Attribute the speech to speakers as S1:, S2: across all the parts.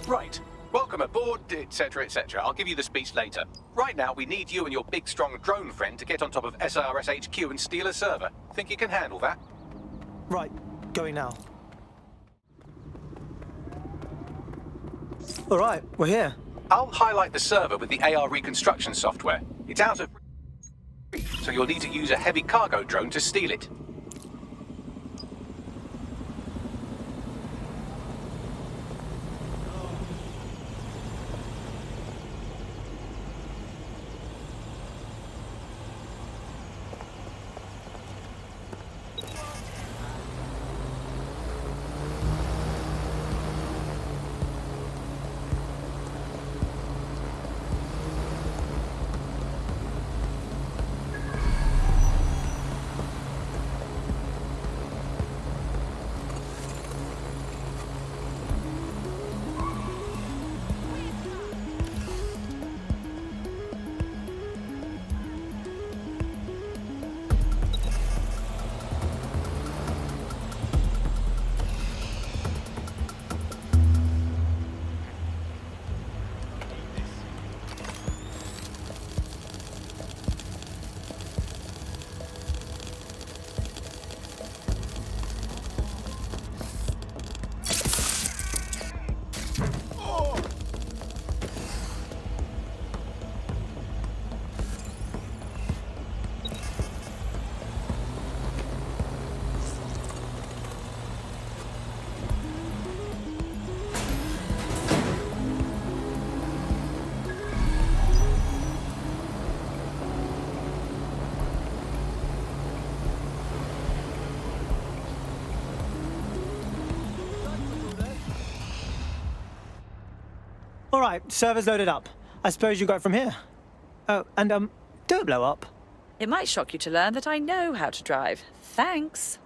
S1: Right. Welcome aboard, etc., etc. I'll give you the speech later. Right now, we need you and your big, strong drone friend to get on top of SRS HQ and steal a server. Think you can handle that?
S2: Right. Going now. All right, we're here.
S1: I'll highlight the server with the AR reconstruction software. It's out of reach, so you'll need to use a heavy cargo drone to steal it.
S2: All right, server's loaded up. I suppose you go from here. Oh, and don't blow up.
S3: It might shock you to learn that I know how to drive. Thanks.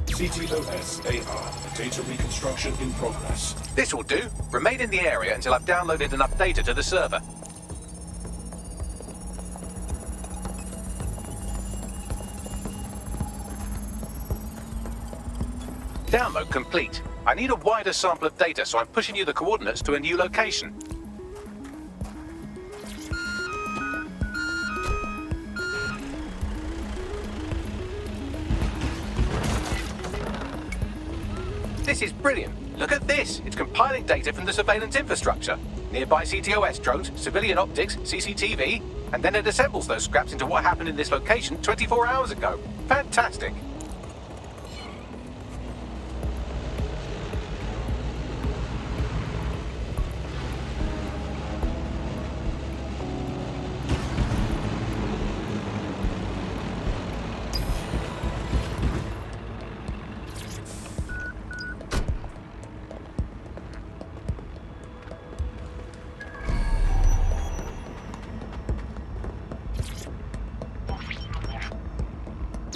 S4: CTOS AR, data reconstruction in progress.
S1: This will do. Remain in the area until I've downloaded enough data to the server. Download complete. I need a wider sample of data, so I'm pushing you the coordinates to a new location. This is brilliant. Look at this. It's compiling data from the surveillance infrastructure. Nearby CTOS drones, civilian optics, CCTV, and then it assembles those scraps into what happened in this location 24 hours ago. Fantastic.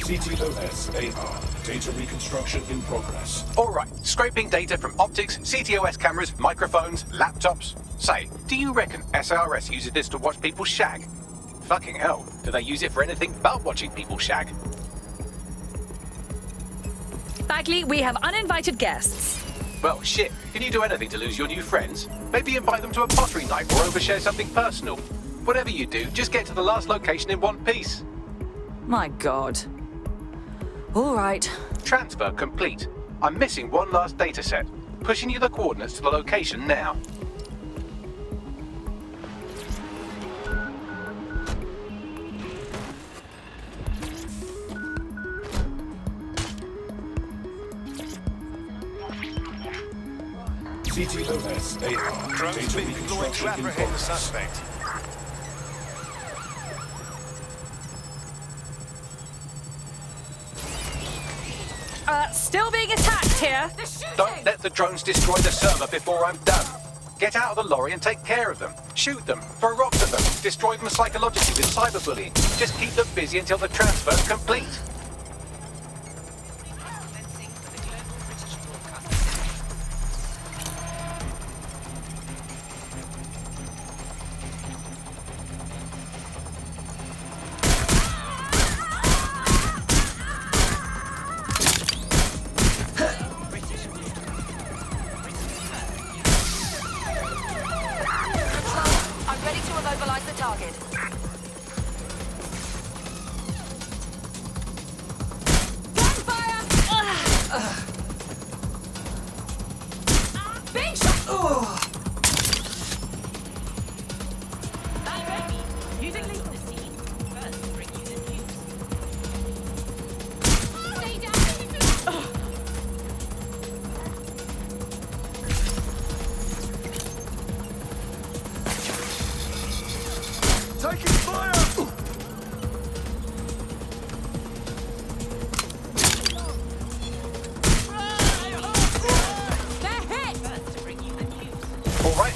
S4: CTOS AR, data reconstruction in progress.
S1: All right, scraping data from optics, CTOS cameras, microphones, laptops. Say, do you reckon SRS uses this to watch people shag? Fucking hell, do they use it for anything but watching people shag?
S3: Bagley, we have uninvited guests.
S1: Well, shit, can you do anything to lose your new friends? Maybe invite them to a pottery night or overshare something personal. Whatever you do, just get to the last location in one piece.
S3: My God. All right.
S1: Transfer complete. I'm missing one last data set. Pushing you the coordinates to the location now.
S4: CTOS AR,
S5: Drones
S4: data
S5: being deployed to
S4: reconstruction in
S5: apprehend the
S4: progress.
S5: suspect.
S3: Still being attacked here.
S1: Don't let the drones destroy the server before I'm done. Get out of the lorry and take care of them. Shoot them, throw rocks at them, destroy them psychologically with cyberbullying. Just keep them busy until the transfer's complete.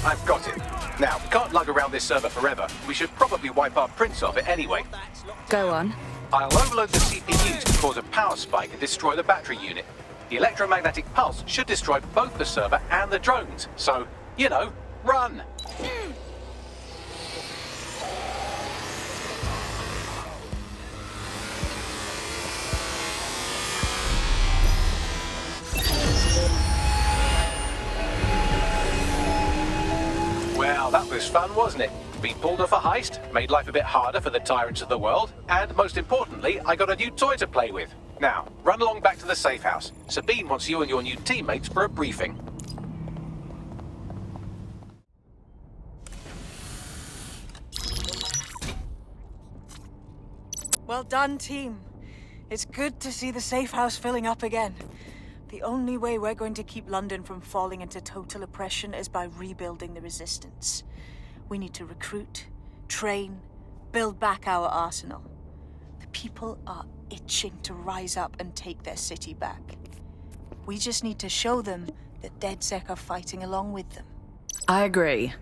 S1: I've got it. Now, we can't lug around this server forever. We should probably wipe our prints off it anyway.
S3: Go on.
S1: I'll overload the CPUs to cause a power spike and destroy the battery unit. The electromagnetic pulse should destroy both the server and the drones. So, you know, run! Well, that was fun, wasn't it? We pulled off a heist, made life a bit harder for the tyrants of the world, and most importantly, I got a new toy to play with. Now, run along back to the safe house. Sabine wants you and your new teammates for a briefing.
S5: Well done, team. It's good to see the safe house filling up again. The only way we're going to keep London from falling into total oppression is by rebuilding the resistance. We need to recruit, train, build back our arsenal. The people are itching to rise up and take their city back. We just need to show them that DedSec are fighting along with them.
S3: I agree.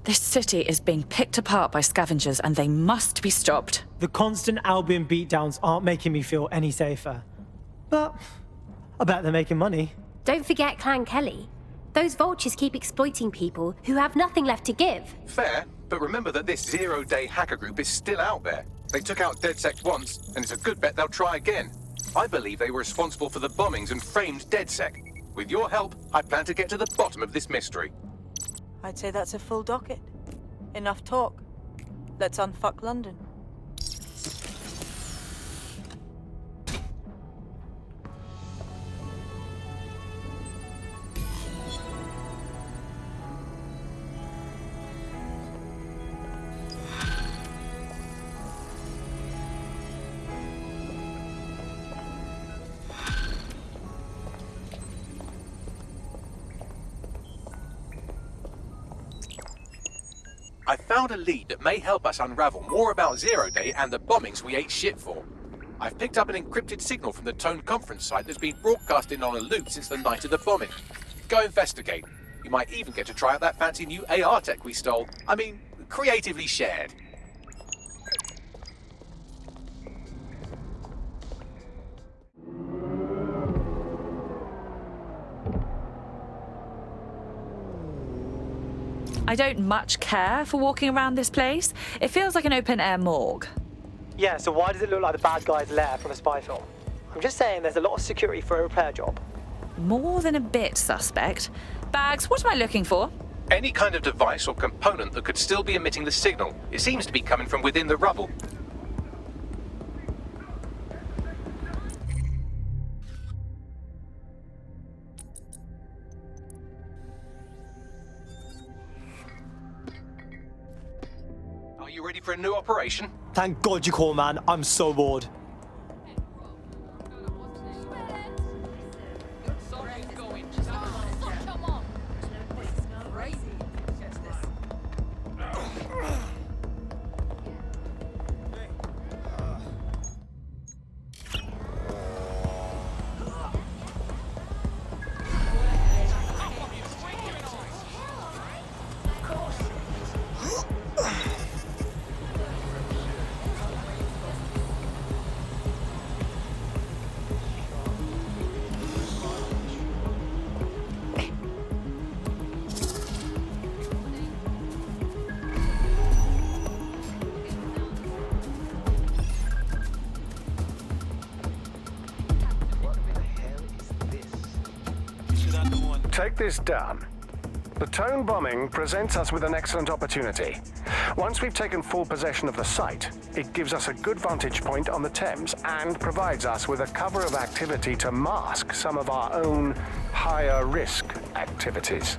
S3: This city is being picked apart by scavengers and they must be stopped.
S2: The constant Albion beatdowns aren't making me feel any safer. But I bet they're making money.
S6: Don't forget Clan Kelly. Those vultures keep exploiting people who have nothing left to give.
S1: Fair, but remember that this zero-day hacker group is still out there. They took out DedSec once, and it's a good bet they'll try again. I believe they were responsible for the bombings and framed DedSec. With your help, I plan to get to the bottom of this mystery.
S5: I'd say that's a full docket. Enough talk. Let's unfuck London.
S1: I found a lead that may help us unravel more about Zero Day and the bombings we ate shit for. I've picked up an encrypted signal from the Tone conference site that's been broadcasting on a loop since the night of the bombing. Go investigate. You might even get to try out that fancy new AR tech we stole. I mean, creatively shared.
S3: I don't much care for walking around this place. It feels like an open-air morgue.
S2: Yeah, so why does it look like the bad guy's lair from a spy film? I'm just saying there's a lot of security for a repair job.
S3: More than a bit suspect. Bags, what am I looking for?
S1: Any kind of device or component that could still be emitting the signal. It seems to be coming from within the rubble. Are you ready for a new operation?
S2: Thank God you called, man. I'm so bored.
S7: Take this down. The Tone bombing presents us with an excellent opportunity. Once we've taken full possession of the site, it gives us a good vantage point on the Thames and provides us with a cover of activity to mask some of our own higher risk activities.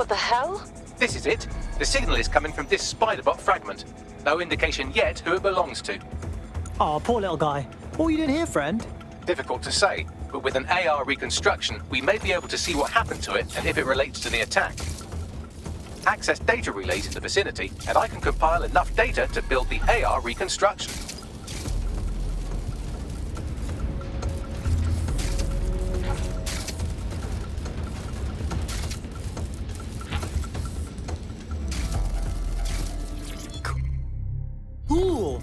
S3: What the hell?
S1: This is it. The signal is coming from this spider-bot fragment. No indication yet who it belongs to.
S2: Oh, poor little guy. What are you doing here, friend?
S1: Difficult to say, but with an AR reconstruction, we may be able to see what happened to it and if it relates to the attack. Access data relays in the vicinity, and I can compile enough data to build the AR reconstruction.
S2: Cool.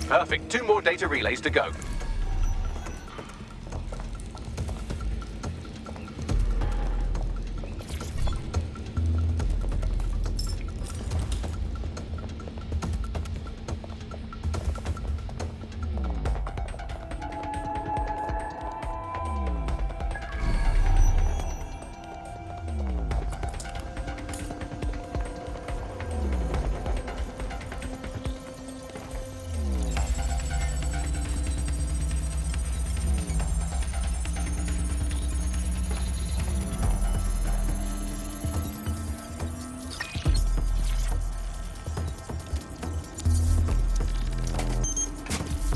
S1: Perfect. 2 more data relays to go.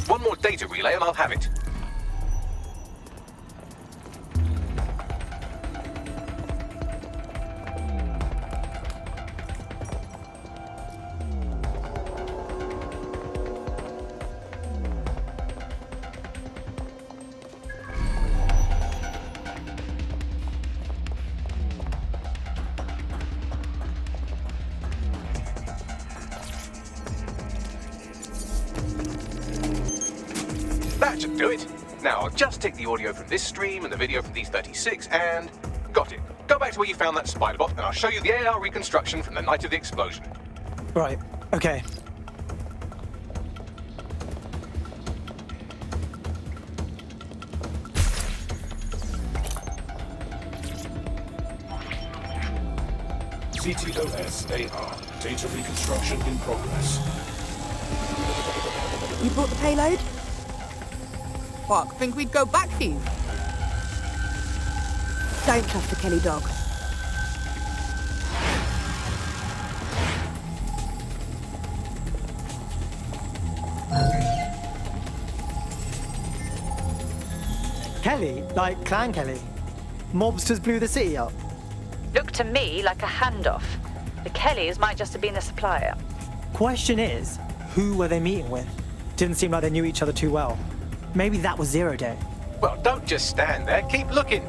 S1: One more data relay and I'll have it. That should do it. Now, I'll just take the audio from this stream and the video from these 36 and... got it. Go back to where you found that spider bot and I'll show you the AR reconstruction from the night of the explosion.
S2: Right. Okay.
S4: CTOS AR. Data reconstruction in progress.
S8: You brought the payload? Fuck, think we'd go back for you? Don't trust the Kelly dog.
S2: Kelly? Like Clan Kelly? Mobsters blew the city up.
S3: Looked to me like a handoff. The Kellys might just have been the supplier.
S2: Question is, who were they meeting with? Didn't seem like they knew each other too well. Maybe that was 0 Day.
S1: Well, don't just stand there. Keep looking.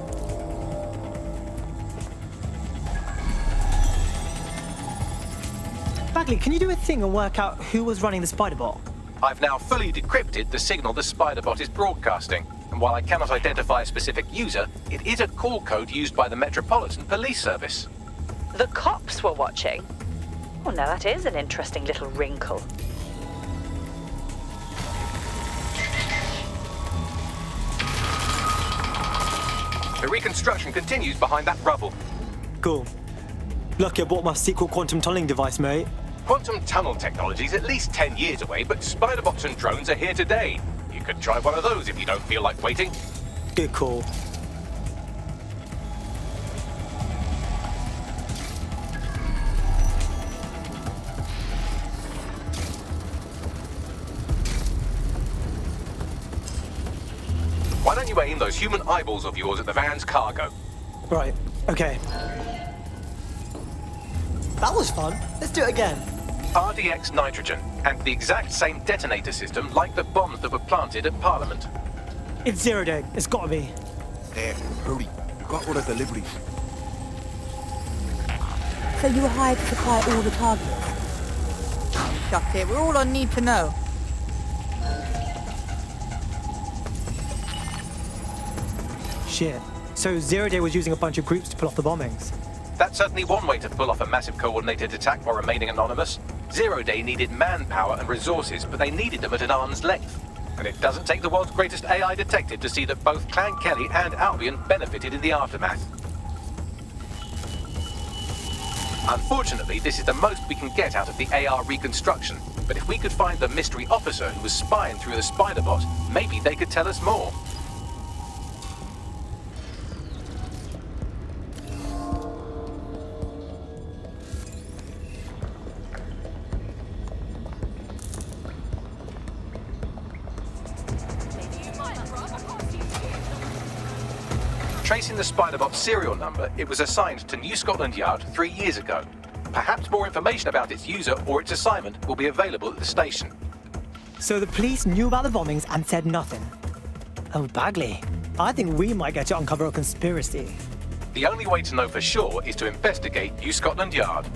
S2: Bagley, can you do a thing and work out who was running the spider bot?
S1: I've now fully decrypted the signal the spider bot is broadcasting. And while I cannot identify a specific user, it is a call code used by the Metropolitan Police Service.
S3: The cops were watching. Oh, now that is an interesting little wrinkle.
S1: The reconstruction continues behind that rubble.
S2: Cool. Lucky I bought my secret quantum tunneling device, mate.
S1: Quantum tunnel technology is at least 10 years away, but spider bots and drones are here today. You could try one of those if you don't feel like waiting.
S2: Good call.
S1: Why don't you aim those human eyeballs of yours at the van's cargo?
S2: Right, okay. That was fun. Let's do it again.
S1: RDX nitrogen, and the exact same detonator system like the bombs that were planted at Parliament.
S2: It's 0 Day. It's gotta be.
S9: Hurry. Got all the deliveries.
S8: So you were hired to supply all the targets? Shut it, we're all on need to know.
S2: Shit. So Zero Day was using a bunch of groups to pull off the bombings.
S1: That's certainly one way to pull off a massive coordinated attack while remaining anonymous. Zero Day needed manpower and resources, but they needed them at an arm's length. And it doesn't take the world's greatest AI detective to see that both Clan Kelly and Albion benefited in the aftermath. Unfortunately, this is the most we can get out of the AR reconstruction. But if we could find the mystery officer who was spying through the spider bot, maybe they could tell us more. Tracing the Spiderbot serial number, it was assigned to New Scotland Yard 3 years ago. Perhaps more information about its user or its assignment will be available at the station.
S2: So the police knew about the bombings and said nothing. Oh, Bagley, I think we might get to uncover a conspiracy.
S1: The only way to know for sure is to investigate New Scotland Yard.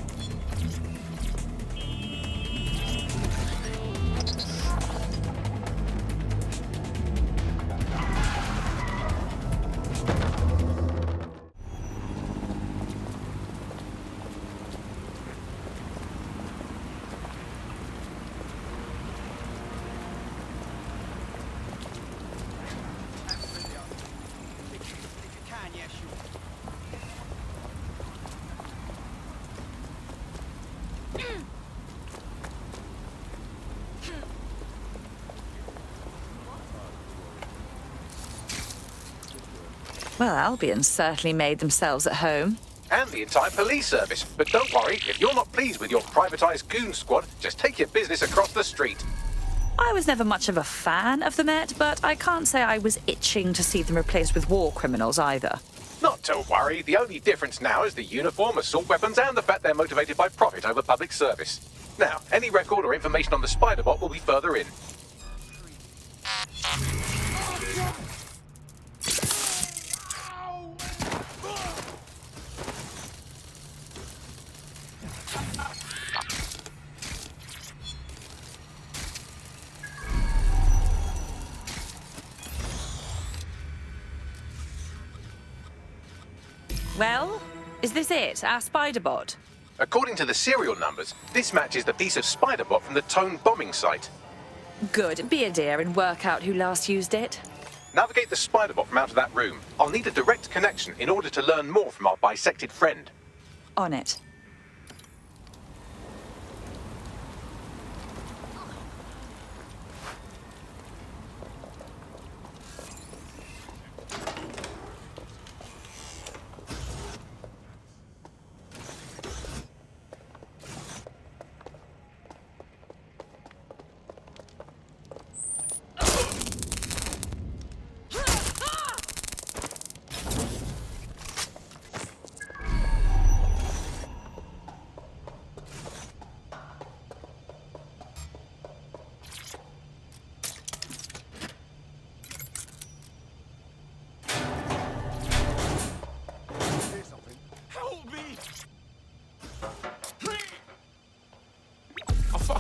S3: Well, Albion certainly made themselves at home.
S1: And the entire police service. But don't worry, if you're not pleased with your privatised goon squad, just take your business across the street.
S3: I was never much of a fan of the Met, but I can't say I was itching to see them replaced with war criminals either.
S1: Not to worry, the only difference now is the uniform, assault weapons, and the fact they're motivated by profit over public service. Now, any record or information on the Spiderbot will be further in.
S3: Well, is this it, our Spiderbot?
S1: According to the serial numbers, this matches the piece of Spiderbot from the Tone bombing site.
S3: Good. Be a dear and work out who last used it.
S1: Navigate the Spiderbot from out of that room. I'll need a direct connection in order to learn more from our bisected friend.
S3: On it.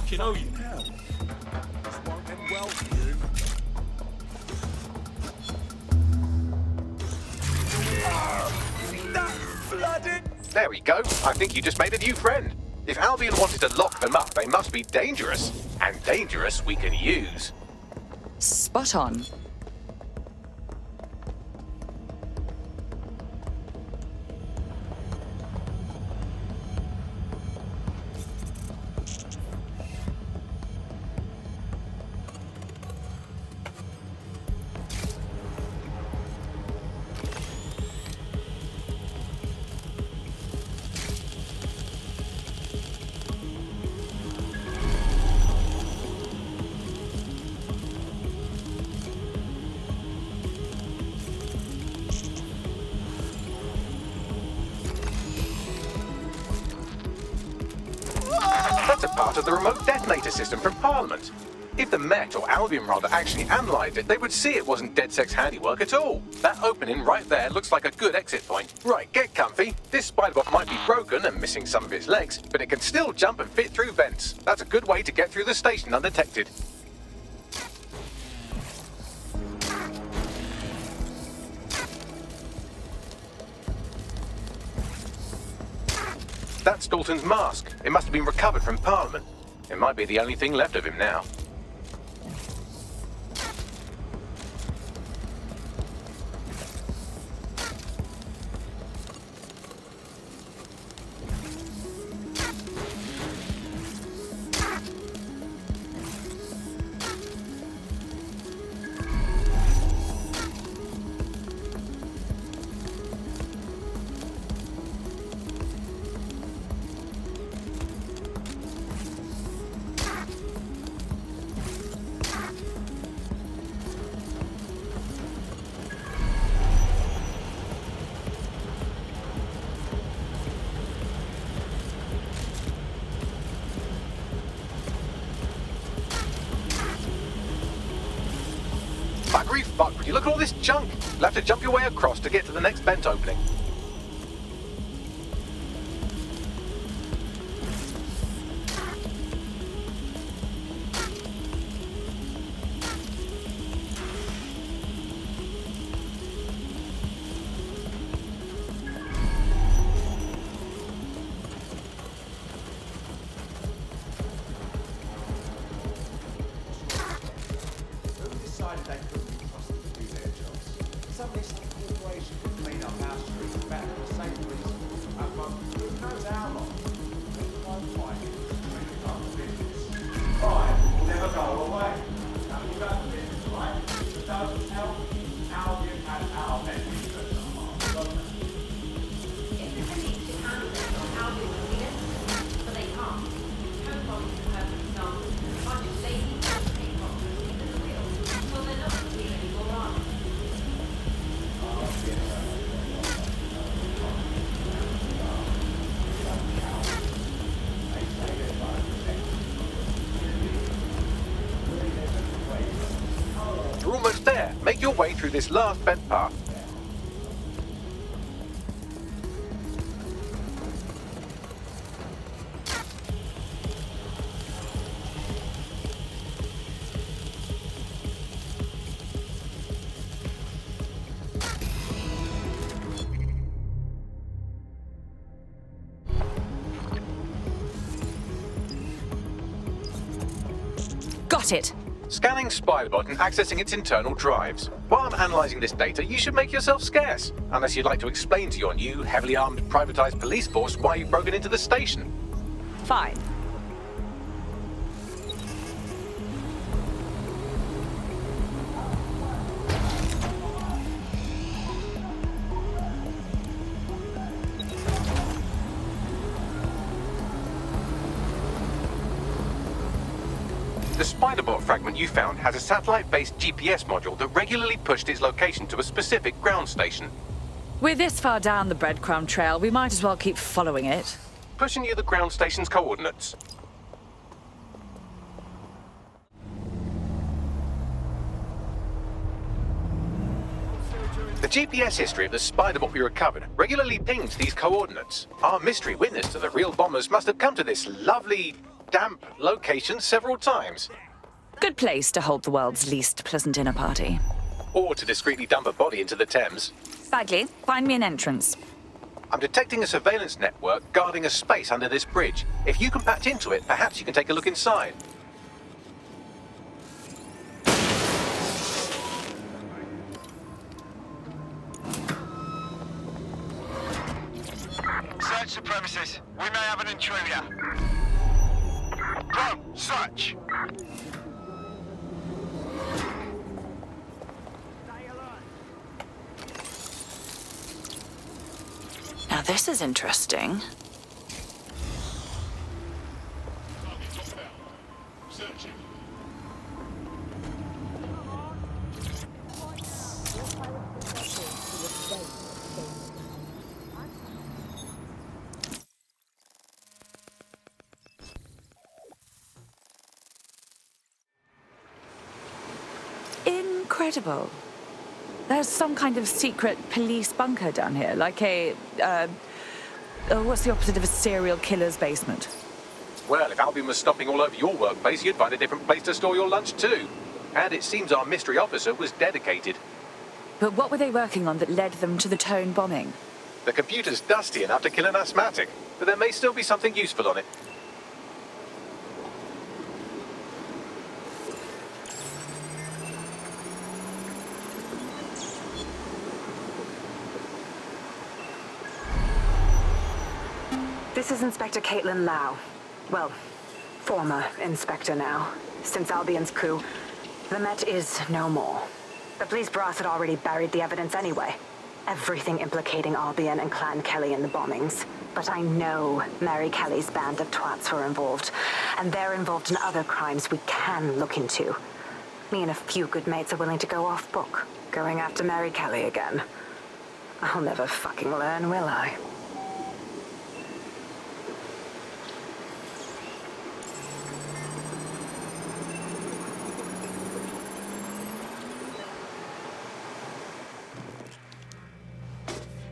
S4: You know you now. This won't end well for you.
S1: That flooded! There we go. I think you just made a new friend. If Albion wanted to lock them up, they must be dangerous. And dangerous we can use.
S3: Spot on.
S1: That's a part of the remote detonator system from Parliament. If the Met, or Albion rather, actually analysed it, they would see it wasn't DedSec's handiwork at all. That opening right there looks like a good exit point. Right, get comfy. This Spiderbot might be broken and missing some of its legs, but it can still jump and fit through vents. That's a good way to get through the station undetected. That's Dalton's mask. It must have been recovered from Parliament. It might be the only thing left of him now. Buggery fuck, would you look at all this junk? You'll have to jump your way across to get to the next vent opening. You're almost there. Make your way through this last vent path.
S3: Got it.
S1: Scanning Spiderbot and accessing its internal drives. While I'm analysing this data, you should make yourself scarce. Unless you'd like to explain to your new, heavily armed, privatised police force why you've broken into the station.
S3: Fine.
S1: The Spiderbot fragment you found has a satellite-based GPS module that regularly pushed its location to a specific ground station.
S3: We're this far down the breadcrumb trail, we might as well keep following it.
S1: Pushing you the ground station's coordinates. The GPS history of the Spiderbot we recovered regularly pings these coordinates. Our mystery witness to the real bombers must have come to this lovely, damp location several times.
S3: Good place to hold the world's least pleasant dinner party.
S1: Or to discreetly dump a body into the Thames.
S3: Bagley, find me an entrance.
S1: I'm detecting a surveillance network guarding a space under this bridge. If you can patch into it, perhaps you can take a look inside.
S10: Search the premises. We may have an intruder. Go! Search!
S3: Now this is interesting. Incredible. There's some kind of secret police bunker down here, like a, what's the opposite of a serial killer's basement?
S1: Well, if Albion was stomping all over your workplace, you'd find a different place to store your lunch too. And it seems our mystery officer was dedicated.
S3: But what were they working on that led them to the Tone bombing?
S1: The computer's dusty enough to kill an asthmatic. but there may still be something useful on it.
S11: This is Inspector Caitlin Lau. Well, former inspector now. Since Albion's coup, the Met is no more. The police brass had already buried the evidence anyway. Everything implicating Albion and Clan Kelly in the bombings. But I know Mary Kelly's band of twats were involved, and they're involved in other crimes we can look into. Me and a few good mates are willing to go off book, going after Mary Kelly again. I'll never fucking learn, will I?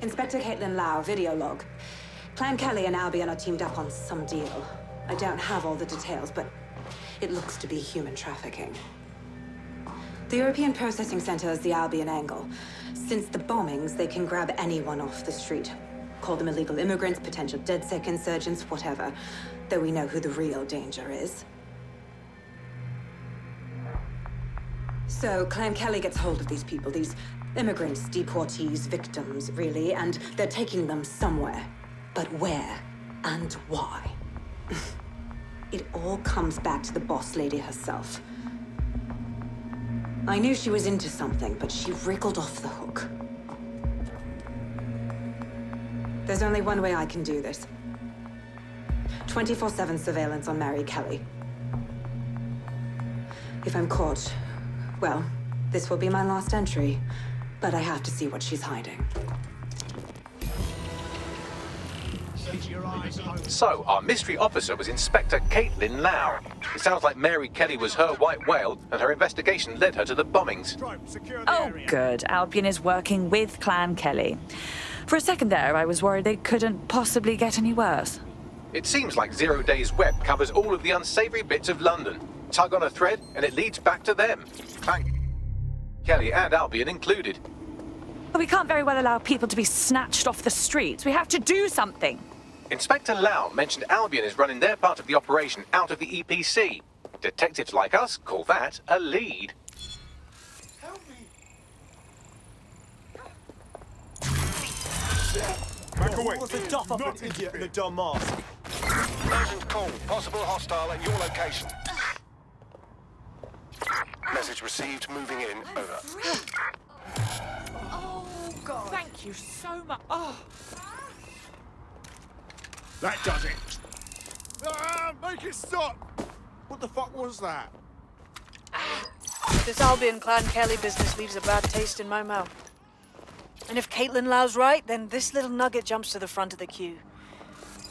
S11: Inspector Caitlin Lau, video log. Clan Kelly and Albion are teamed up on some deal. I don't have all the details, but it looks to be human trafficking. The European Processing Center is the Albion angle. Since the bombings, they can grab anyone off the street. Call them illegal immigrants, potential DedSec insurgents, whatever. Though we know who the real danger is. So Clan Kelly gets hold of these people, these immigrants, deportees, victims, really, and they're taking them somewhere. But where and why? It all comes back to the boss lady herself. I knew she was into something, but she wriggled off the hook. There's only one way I can do this. 24/7 surveillance on Mary Kelly. If I'm caught, well, this will be my last entry. But I have to see what she's hiding.
S1: So, our mystery officer was Inspector Caitlin Lau. It sounds like Mary Kelly was her white whale, and her investigation led her to the bombings.
S3: Oh, good. Albion is working with Clan Kelly. For a second there, I was worried they couldn't possibly get any worse.
S1: It seems like 0 Days Web covers all of the unsavory bits of London. Tug on a thread, and it leads back to them. Kelly and Albion included.
S3: But we can't very well allow people to be snatched off the streets. We have to do something.
S1: Inspector Lau mentioned Albion is running their part of the operation out of the EPC. Detectives like us call that a lead.
S12: Help me.
S13: Back away.
S12: What's a duff up an idiot in a dumb mask?
S7: Urgent call. Possible hostile at your location. Message received. Moving in. Over.
S3: Oh, God. Thank you so much. Oh.
S13: That does it. Ah, make it stop. What the fuck was that?
S5: This Albion Clan Kelly business leaves a bad taste in my mouth. And if Caitlin Lau's right, then this little nugget jumps to the front of the queue.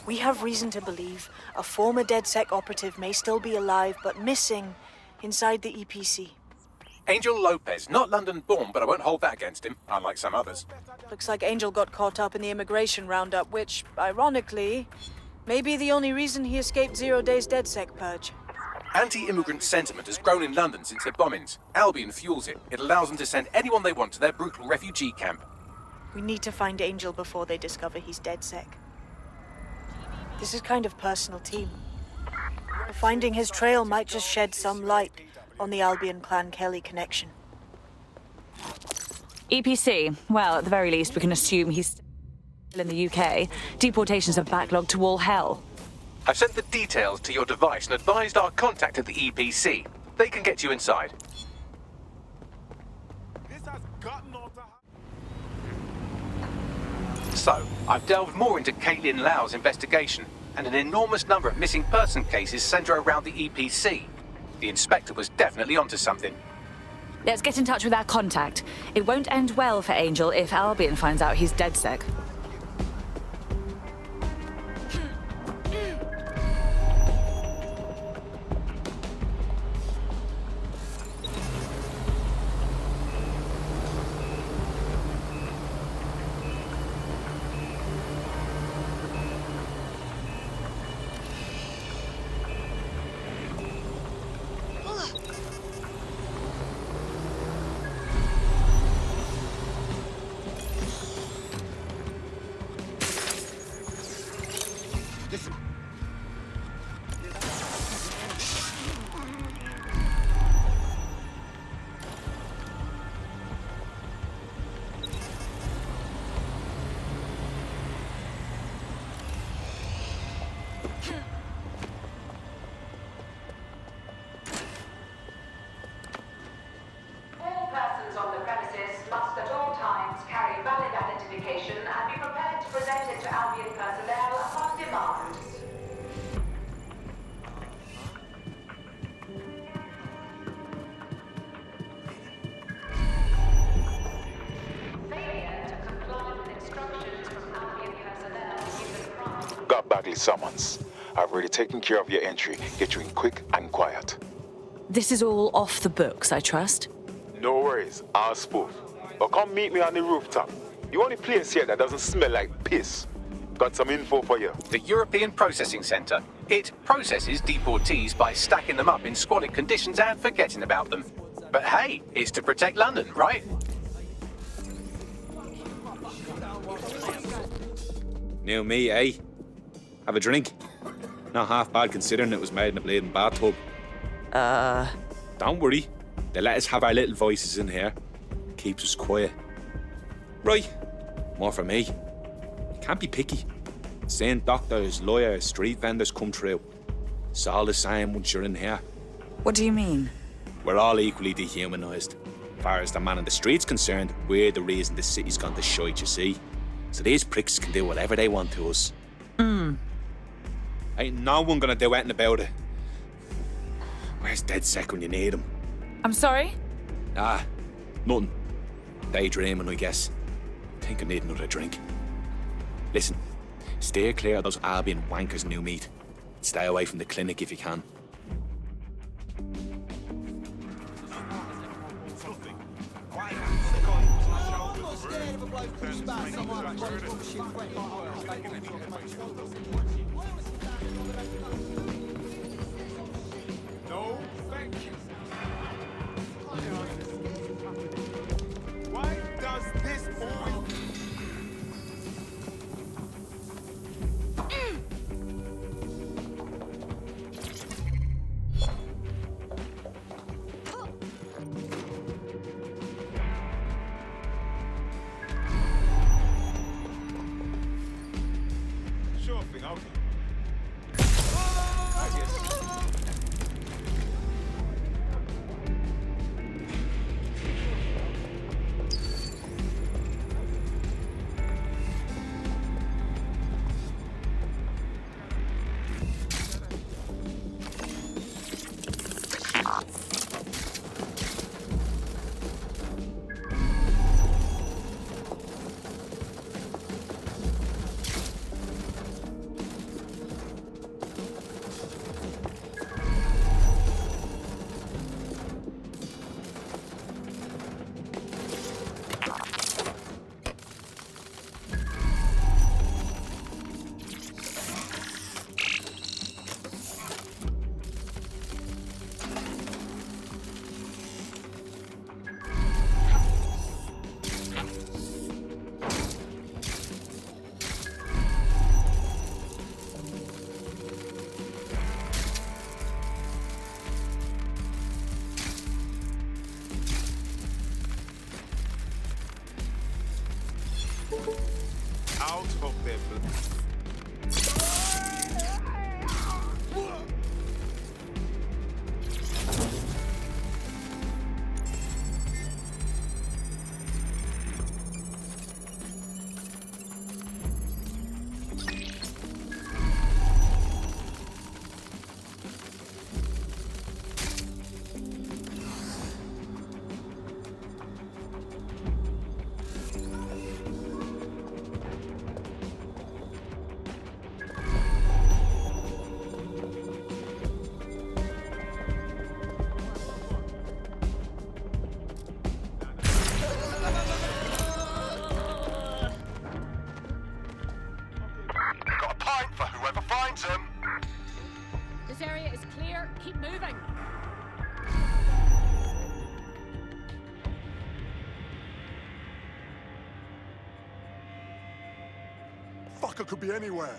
S5: We have reason to believe a former DedSec operative may still be alive, but missing inside the EPC.
S1: Angel Lopez, not London-born, but I won't hold that against him, unlike some others.
S5: Looks like Angel got caught up in the immigration roundup, which, ironically, may be the only reason he escaped 0 Days DedSec purge.
S1: Anti-immigrant sentiment has grown in London since the bombings. Albion fuels it. It allows them to send anyone they want to their brutal refugee camp.
S5: We need to find Angel before they discover he's DedSec. This is kind of personal team. Finding his trail might just shed some light on the Albion Clan Kelly connection.
S3: EPC. Well, at the very least, we can assume he's still in the UK. Deportations are backlogged to all hell.
S1: I've sent the details to your device and advised our contact at the EPC. They can get you inside.
S13: This has gotten off the...
S1: So, I've delved more into Caitlin Lau's investigation, and an enormous number of missing person cases centre around the EPC. The inspector was definitely onto something.
S3: Let's get in touch with our contact. It won't end well for Angel if Albion finds out he's DedSec.
S14: Bagley summons. I've already taken care of your entry. Get you in quick and quiet.
S3: This is all off the books, I trust?
S14: No worries, I'll spoof. But come meet me on the rooftop. The only place here that doesn't smell like piss. Got some info for you.
S1: The European Processing Centre. It processes deportees by stacking them up in squalid conditions and forgetting about them. But hey, it's to protect London, right?
S15: New me, eh? Have a drink? Not half bad considering it was made in a bleeding bathtub. Don't worry. They let us have our little voices in here. Keeps us quiet. Right. More for me. You can't be picky. Seeing doctors, lawyers, street vendors come through. It's all the same once you're in here.
S3: What do you mean?
S15: We're all equally dehumanised. As far as the man in the street's concerned, we're the reason the city's gone to shite, you see. So these pricks can do whatever they want to us. Ain't no one gonna do anything about it. Where's DedSec when you need him?
S3: I'm sorry?
S15: Nothing. Daydreaming, I guess. Think I need another drink. Listen, steer clear of those Albion wankers, new meat. Stay away from the clinic if you can.
S13: No, thank you. Why does this always... Sure thing, okay. I guess. Out of their blood.
S10: Got a pint for whoever finds them.
S16: This area is clear. Keep moving.
S13: Fucker could be anywhere.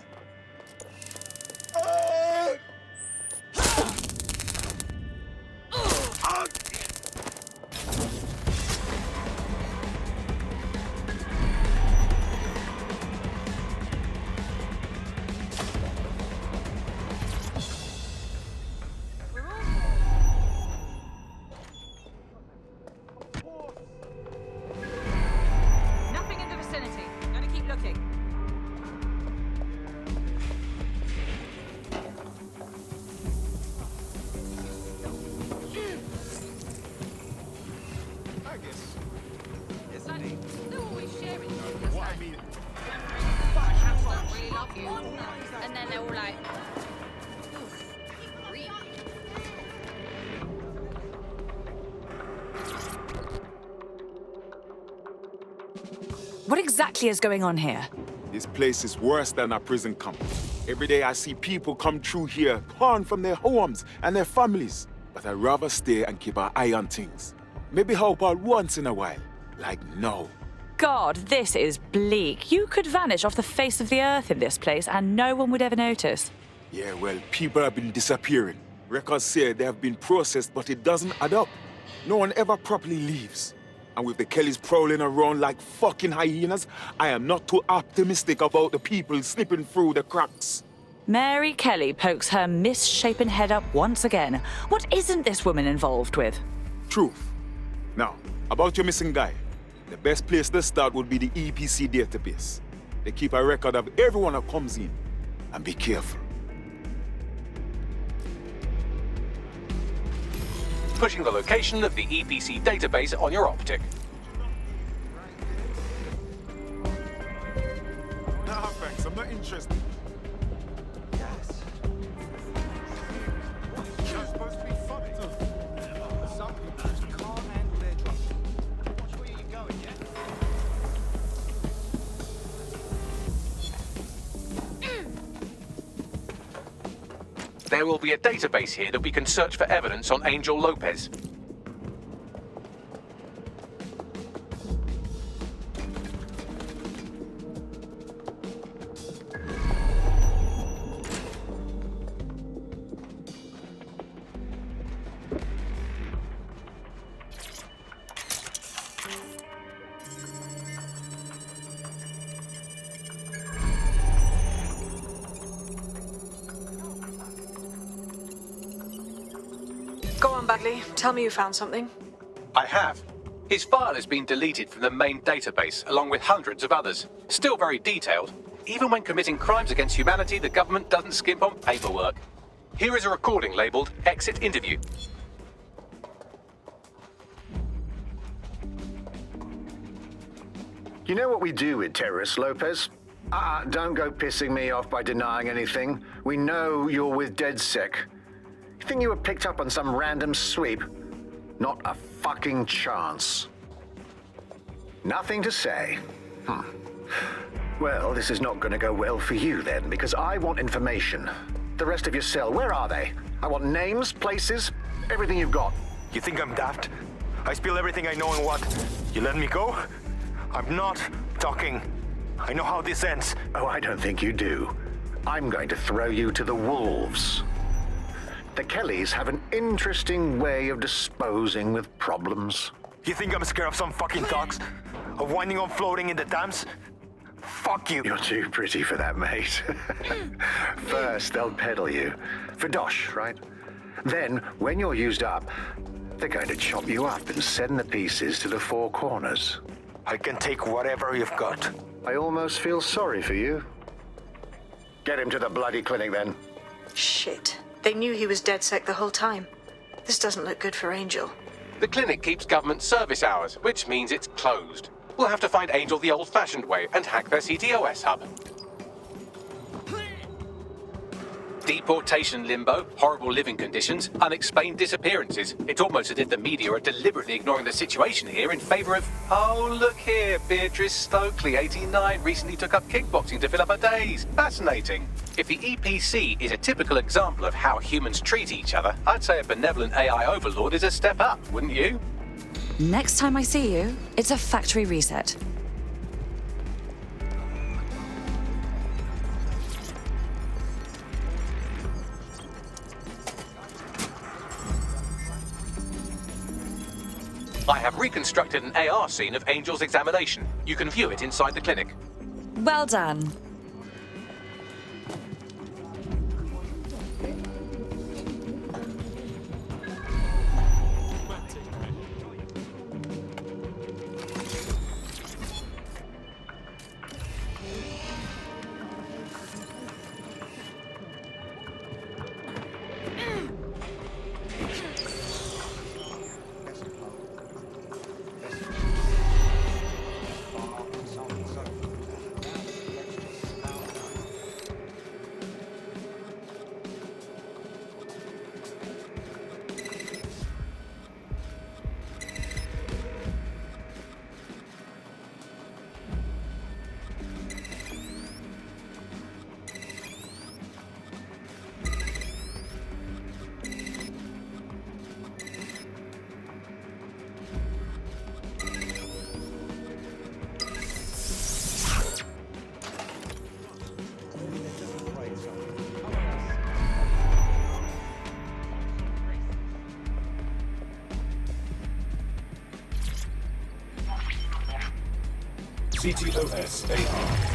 S16: Nothing in the vicinity. Gotta keep looking.
S3: What exactly is going on here?
S14: This place is worse than a prison camp. Every day I see people come through here, torn from their homes and their families. But I'd rather stay and keep an eye on things. Maybe help out once in a while. Like now.
S3: God, this is bleak. You could vanish off the face of the earth in this place and no one would ever notice.
S14: Yeah, well, people have been disappearing. Records say they have been processed, but it doesn't add up. No one ever properly leaves. And with the Kellys prowling around like fucking hyenas, I am not too optimistic about the people slipping through the cracks.
S3: Mary Kelly pokes her misshapen head up once again. What isn't this woman involved with?
S14: Truth. Now, about your missing guy. The best place to start would be the EPC database. They keep a record of everyone that comes in. And be careful.
S1: Pushing the location of the EPC database on your optic.
S10: Nah, thanks. I'm not interested.
S13: Yes. You're supposed to be funny. Some people just can't handle their drugs. Watch where you're going, yeah?
S1: There will be a database here that we can search for evidence on Angel Lopez.
S5: Go on, Bagley. Tell me you found something.
S1: I have. His file has been deleted from the main database, along with hundreds of others. Still very detailed. Even when committing crimes against humanity, the government doesn't skimp on paperwork. Here is a recording labeled Exit Interview.
S17: You know what we do with terrorists, Lopez? Don't go pissing me off by denying anything. We know you're with DedSec. You think you were picked up on some random sweep? Not a fucking chance. Nothing to say. Well, this is not going to go well for you then, because I want information. The rest of your cell, where are they? I want names, places, everything you've got.
S18: You think I'm daft? I spill everything I know and what? You let me go? I'm not talking. I know how this ends.
S17: Oh, I don't think you do. I'm going to throw you to the wolves. The Kellys have an interesting way of disposing with problems.
S18: You think I'm scared of some fucking thugs? Of winding up floating in the Thames? Fuck you.
S17: You're too pretty for that, mate. First, they'll peddle you. For dosh, right? Then, when you're used up, they're going to chop you up and send the pieces to the four corners.
S18: I can take whatever you've got.
S17: I almost feel sorry for you. Get him to the bloody clinic, then.
S5: Shit. They knew he was DedSec the whole time. This doesn't look good for Angel.
S1: The clinic keeps government service hours, which means it's closed. We'll have to find Angel the old-fashioned way and hack their CTOS hub. Deportation limbo, horrible living conditions, unexplained disappearances. It's almost as if the media are deliberately ignoring the situation here in favor of... Oh, look here, Beatrice Stokely, 89, recently took up kickboxing to fill up her days. Fascinating. If the EPC is a typical example of how humans treat each other, I'd say a benevolent AI overlord is a step up, wouldn't you?
S3: Next time I see you, it's a factory reset.
S1: I have reconstructed an AR scene of Angel's examination. You can view it inside the clinic.
S3: Well done.
S4: CTOS AR.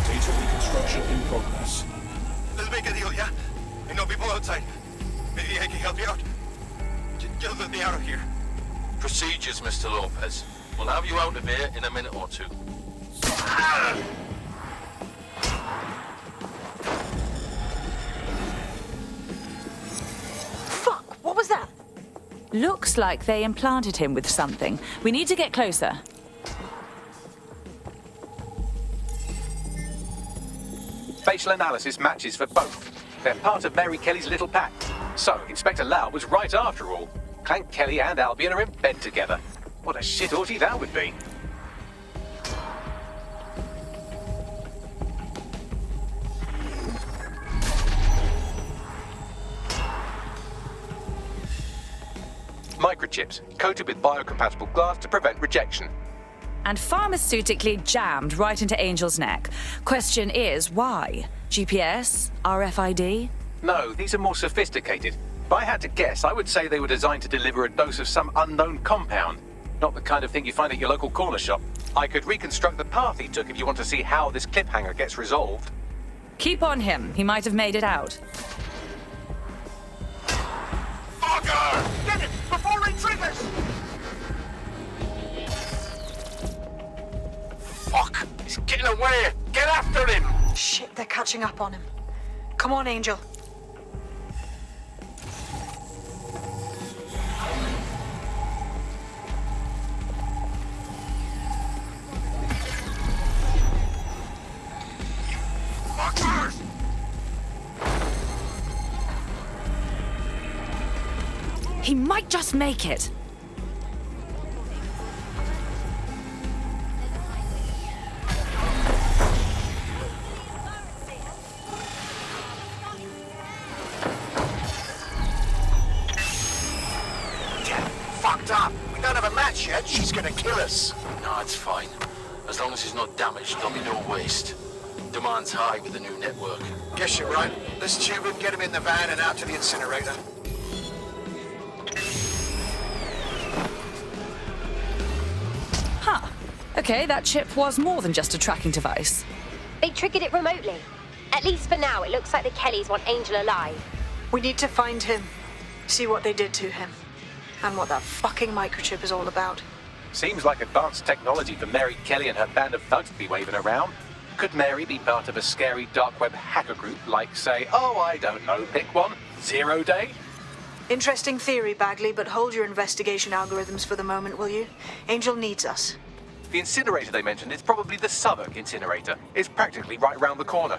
S4: Data reconstruction in progress.
S10: Let's make a deal, yeah? I know people outside. Maybe I can help you out. Just let me out of here.
S19: Procedures, Mr. Lopez. We'll have you out of here in a minute or two.
S5: Fuck, what was that?
S3: Looks like they implanted him with something. We need to get closer.
S1: Facial analysis matches for both. They're part of Mary Kelly's little pack. So, Inspector Lau was right after all. Clank Kelly and Albion are in bed together. What a shit orgy that would be. Microchips, coated with biocompatible glass to prevent rejection.
S3: And pharmaceutically jammed right into Angel's neck. Question is, why? GPS? RFID?
S1: No, these are more sophisticated. If I had to guess, I would say they were designed to deliver a dose of some unknown compound. Not the kind of thing you find at your local corner shop. I could reconstruct the path he took if you want to see how this cliffhanger gets resolved.
S3: Keep on him. He might have made it out.
S10: Fucker! Get it! Before he triggers! Fuck! He's getting away! Get after him!
S5: Shit, they're catching up on him. Come on, Angel.
S10: Fuckers!
S3: He might just make it.
S10: Fucked up! We don't have a match yet. She's gonna kill us.
S19: No, it's fine. As long as he's not damaged, there'll be no waste. Demand's high with the new network.
S10: Guess you're right. Let's tube him, get him in the van and out to the incinerator.
S3: Huh. Okay, that chip was more than just a tracking device.
S6: They triggered it remotely. At least for now, it looks like the Kellys want Angel alive.
S5: We need to find him. See what they did to him. And what that fucking microchip is all about.
S1: Seems like advanced technology for Mary Kelly and her band of thugs to be waving around. Could Mary be part of a scary dark web hacker group like, say, oh, I don't know, pick one, 0 Day?
S5: Interesting theory, Bagley, but hold your investigation algorithms for the moment, will you? Angel needs us.
S1: The incinerator they mentioned is probably the Southwark incinerator. It's practically right around the corner.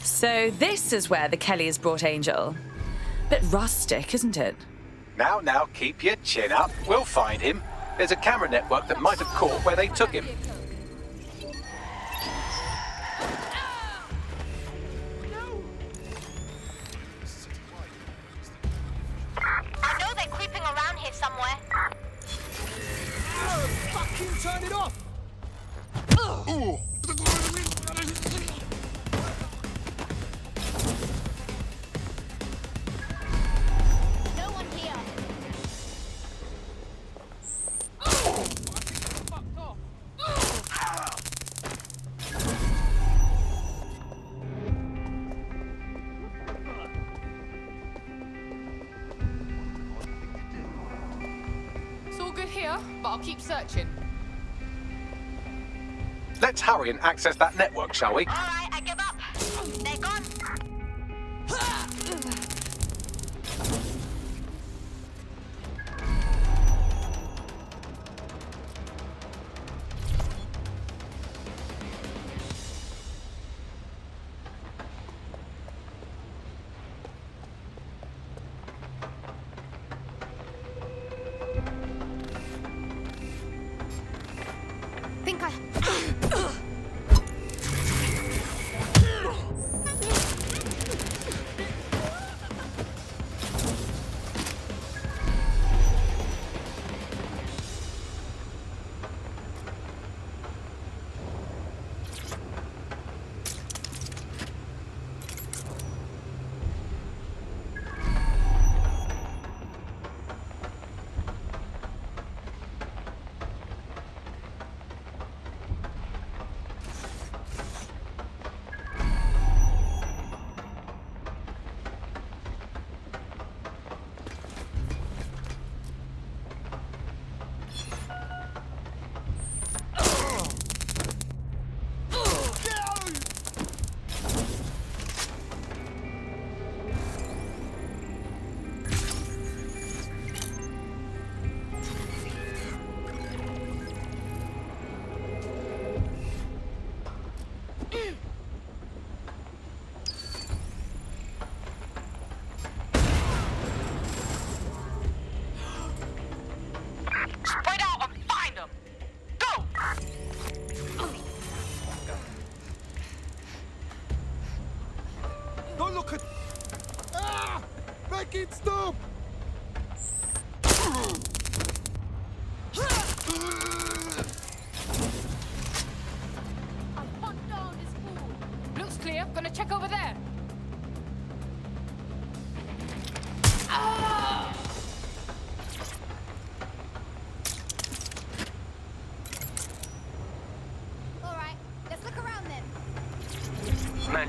S3: So this is where the Kellys brought Angel. Bit rustic, isn't it?
S1: Now, keep your chin up. We'll find him. There's a camera network that might have caught where they took him.
S6: I know they're creeping around here somewhere.
S13: Fucking turn it off!
S6: No one here.
S16: It's all good here, but I'll keep searching.
S1: Let's hurry and access that network, shall we?
S6: All right, I give up. They're gone.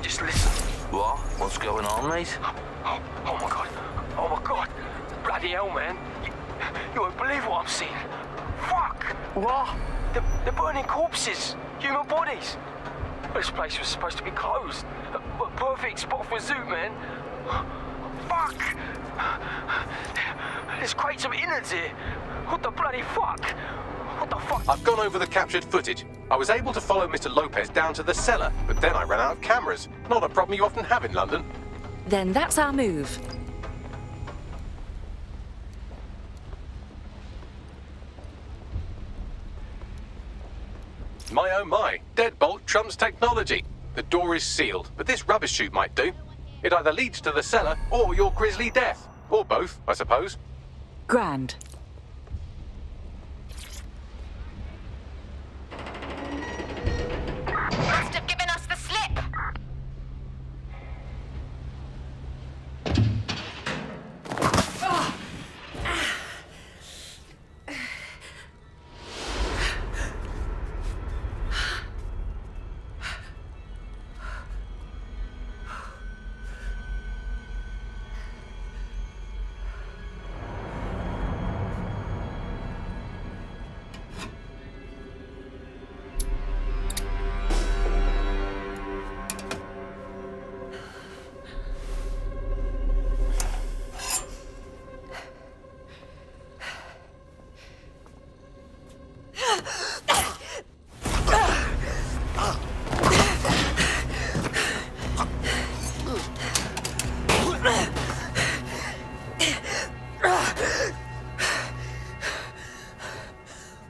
S20: Just listen.
S19: What? What's going on, mate?
S20: Oh my god. Oh my god. Bloody hell, man. You won't believe what I'm seeing. Fuck.
S19: What?
S20: They're burning corpses. Human bodies. This place was supposed to be closed. A perfect spot for a zoo, man. Fuck. There's crates of innards here. What the bloody fuck? What the fuck?
S1: I've gone over the captured footage. I was able to follow Mr. Lopez down to the cellar, but then I ran out of cameras. Not a problem you often have in London.
S3: Then that's our move.
S1: My oh my, deadbolt trumps technology. The door is sealed, but this rubbish chute might do. It either leads to the cellar or your grisly death. Or both, I suppose.
S3: Grand.
S6: Must have given us the slip.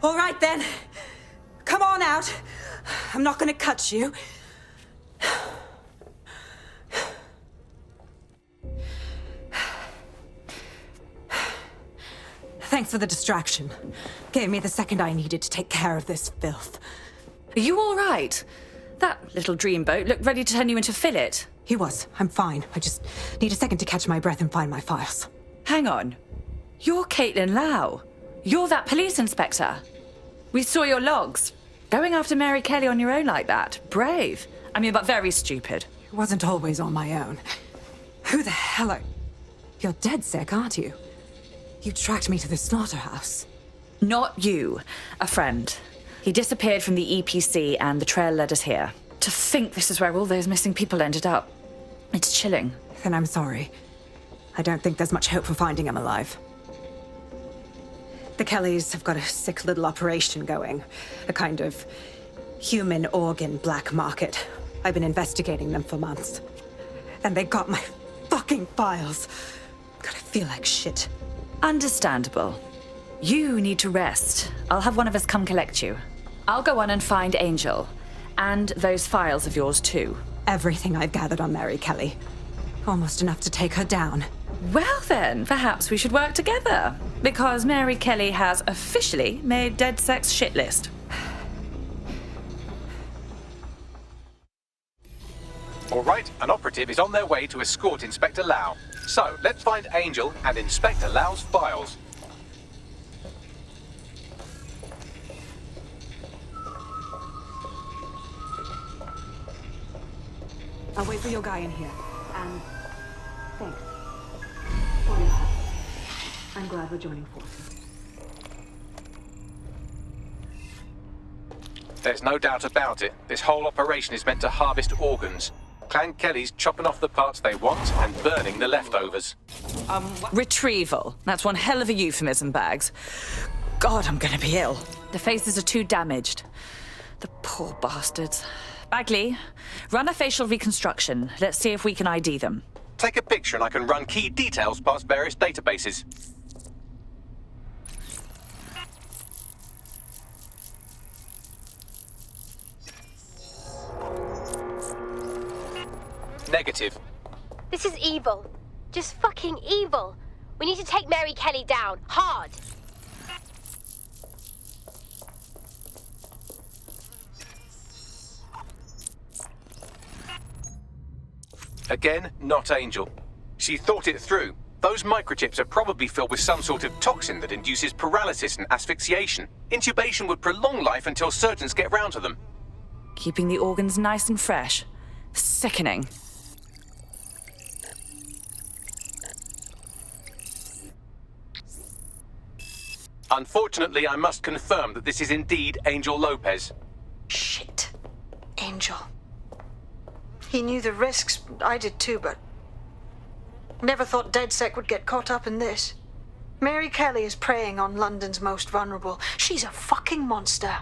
S11: All right, then. Come on out. I'm not gonna cut you. Thanks for the distraction. Gave me the second I needed to take care of this filth.
S3: Are you all right? That little dreamboat looked ready to turn you into fillet.
S11: He was. I'm fine. I just need a second to catch my breath and find my files.
S3: Hang on. You're Caitlin Lau. You're that police inspector. We saw your logs. Going after Mary Kelly on your own like that. Brave. I mean, but very stupid.
S11: It wasn't always on my own. Who the hell are... You're dead sick, aren't you? You tracked me to the slaughterhouse.
S3: Not you. A friend. He disappeared from the EPC and the trail led us here. To think this is where all those missing people ended up. It's chilling.
S11: Then I'm sorry. I don't think there's much hope for finding him alive. The Kellys have got a sick little operation going. A kind of human organ black market. I've been investigating them for months. And they got my fucking files. God, I feel like shit.
S3: Understandable. You need to rest. I'll have one of us come collect you. I'll go on and find Angel. And those files of yours too.
S11: Everything I've gathered on Mary Kelly. Almost enough to take her down.
S3: Well then, perhaps we should work together. Because Mary Kelly has officially made DedSec's shit list.
S1: All right, an operative is on their way to escort Inspector Lau. So, let's find Angel and Inspector Lau's files.
S11: I'll wait for your guy in here. And thanks. I'm glad we're joining forces.
S1: There's no doubt about it. This whole operation is meant to harvest organs. Clan Kelly's chopping off the parts they want and burning the leftovers.
S3: Retrieval. That's one hell of a euphemism, Bags. God, I'm gonna be ill. The faces are too damaged. The poor bastards. Bagley, run a facial reconstruction. Let's see if we can ID them.
S1: Take a picture and I can run key details past various databases. Negative.
S6: This is evil. Just fucking evil. We need to take Mary Kelly down. Hard.
S1: Again, not Angel. She thought it through. Those microchips are probably filled with some sort of toxin that induces paralysis and asphyxiation. Intubation would prolong life until surgeons get round to them.
S3: Keeping the organs nice and fresh. Sickening.
S1: Unfortunately, I must confirm that this is indeed Angel Lopez.
S5: Shit. Angel. He knew the risks. I did too, but... never thought DedSec would get caught up in this. Mary Kelly is preying on London's most vulnerable. She's a fucking monster.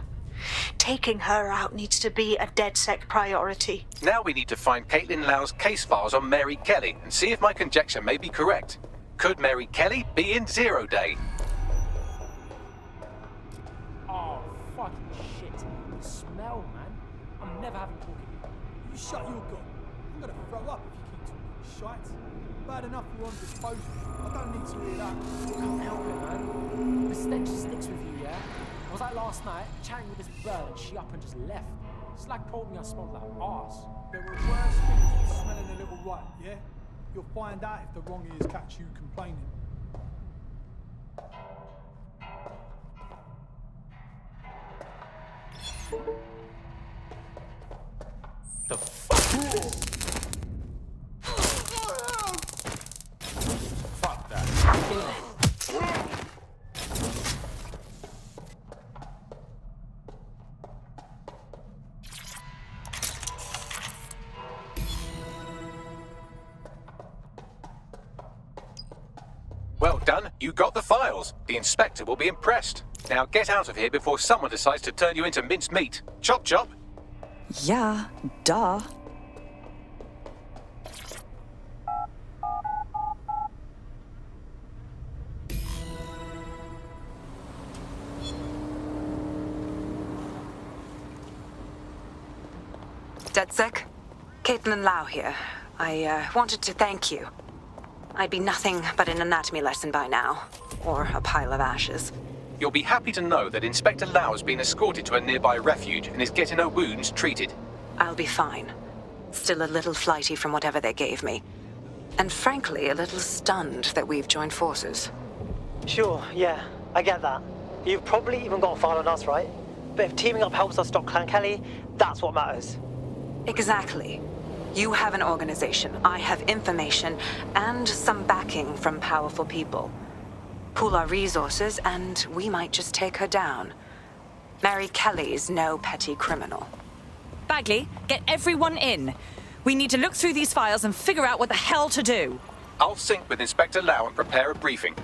S5: Taking her out needs to be a DedSec priority.
S1: Now we need to find Caitlin Lau's case files on Mary Kelly and see if my conjecture may be correct. Could Mary Kelly be in 0 Day?
S21: Oh, fucking shit. The smell, man. I'm never having talk at you.
S12: You shut your gun. I'm gonna throw up if you keep talking shite. Bad enough you're on disposal. I don't need to hear that.
S21: Can't help it, man. The stench sticks with you, yeah? I was like last night, chatting with this bird, and she up and just left. It's like told me I smelled like arse.
S12: There are worse things than smelling a little right, yeah? You'll find out if the wrong ears catch you complaining.
S1: The fuck? Fuck that. Well done. You got the files. The inspector will be impressed. Now get out of here before someone decides to turn you into minced meat. Chop chop.
S3: Yeah, duh.
S11: DedSec? Caitlin Lau here. I wanted to thank you. I'd be nothing but an anatomy lesson by now. Or a pile of ashes.
S1: You'll be happy to know that Inspector Lau has been escorted to a nearby refuge and is getting her wounds treated.
S11: I'll be fine. Still a little flighty from whatever they gave me. And frankly, a little stunned that we've joined forces.
S2: Sure, yeah, I get that. You've probably even got a file on us, right? But if teaming up helps us stop Clan Kelly, that's what matters.
S11: Exactly. You have an organization, I have information, and some backing from powerful people. Pool our resources, and we might just take her down. Mary Kelly's no petty criminal.
S3: Bagley, get everyone in. We need to look through these files and figure out what the hell to do.
S1: I'll sync with Inspector Lau and prepare a briefing.